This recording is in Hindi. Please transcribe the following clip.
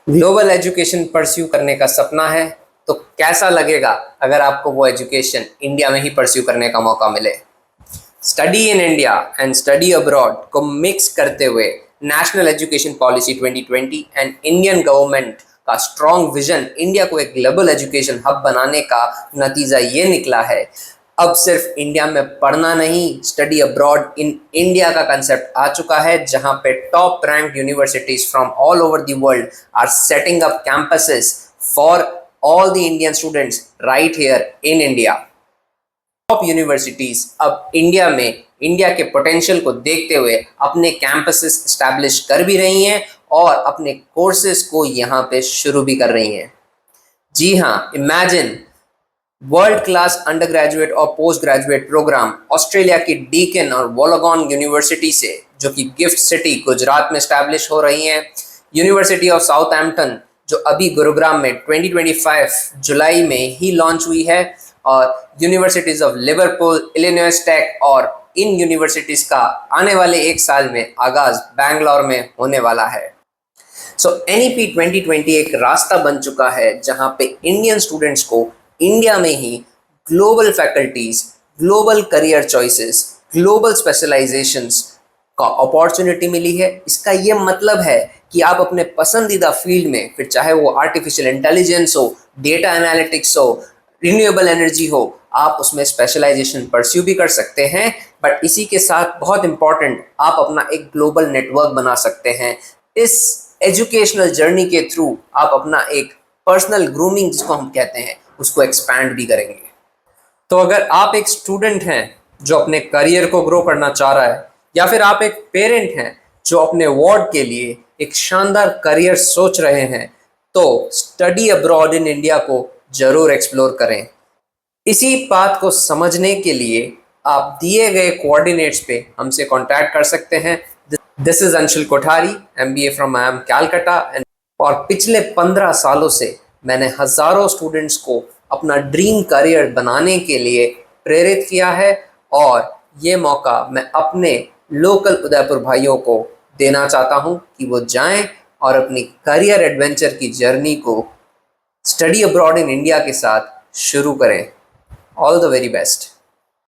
ग्लोबल एजुकेशन परस्यू करने का सपना है तो कैसा लगेगा अगर आपको वो एजुकेशन इंडिया में ही परस्यू करने का मौका मिले। Study in India and study abroad को मिक्स करते हुए national education policy 2020 and Indian government का स्ट्रॉन्ग विजन इंडिया को एक ग्लोबल एजुकेशन हब बनाने का नतीजा ये निकला है। अब सिर्फ इंडिया में पढ़ना नहीं, स्टडी अब्रॉड इन इंडिया का कंसेप्ट आ चुका है, जहां पे top ranked universities from all over the world are setting up campuses for all the Indian students right here in India. Top universities अब इंडिया में इंडिया के पोटेंशियल को देखते हुए अपने कैंपसेस एस्टैब्लिश कर भी रही हैं और अपने कोर्सेज को यहाँ पे शुरू भी कर रही हैं। जी हाँ, imagine world class under graduate और पोस्ट ग्रेजुएट प्रोग्राम ऑस्ट्रेलिया की डीकन और वोलोगन यूनिवर्सिटी से, जो कि गिफ्ट सिटी गुजरात में स्टैब्लिश हो रही हैं, यूनिवर्सिटी ऑफ साउथहैम्पटन जो अभी गुरुग्राम में 2025 जुलाई में ही लॉन्च हुई है, और universities of Liverpool, Illinois tech, और इन यूनिवर्सिटीज का आने वाले एक साल में आगाज बैंगलोर में होने वाला है। सो NEP 2020 एक रास्ता बन चुका है जहां पे इंडियन स्टूडेंट्स को इंडिया में ही global faculties, global career choices, global specializations का अपॉर्चुनिटी मिली है। इसका ये मतलब है कि आप अपने पसंदीदा फील्ड में, फिर चाहे वो आर्टिफिशियल इंटेलिजेंस हो, डेटा एनालिटिक्स हो, रिन्यूएबल एनर्जी हो, आप उसमें स्पेशलाइजेशन परस्यू भी कर सकते हैं। बट इसी के साथ बहुत इंपॉर्टेंट, आप अपना एक ग्लोबल नेटवर्क बना सकते हैं। इस एजुकेशनल जर्नी के थ्रू आप अपना एक पर्सनल ग्रूमिंग जिसको हम कहते हैं उसको एक्सपैंड भी करेंगे। तो अगर आप एक स्टूडेंट हैं जो अपने करियर को ग्रो करना चाह रहा है, या फिर आप एक पेरेंट हैं जो अपने वार्ड के लिए एक शानदार करियर सोच रहे हैं, तो स्टडी अब्रॉड इन इंडिया को जरूर एक्सप्लोर करें। इसी बात को समझने के लिए आप दिए गए कोऑर्डिनेट्स पे हमसे कांटेक्ट कर सकते हैं। This is Anshul Kothari, MBA from IIM Calcutta, और पिछले 15 सालों से मैंने हजारों स्टूडेंट्स को अपना ड्रीम करियर बनाने के लिए प्रेरित किया है, और ये मौका मैं अपने लोकल उदयपुर भाइयों को देना चाहता हूं कि वो जाएं और अपनी करियर एडवेंचर की जर्नी को स्टडी अब्रॉड इन इंडिया के साथ शुरू करें। All the very best.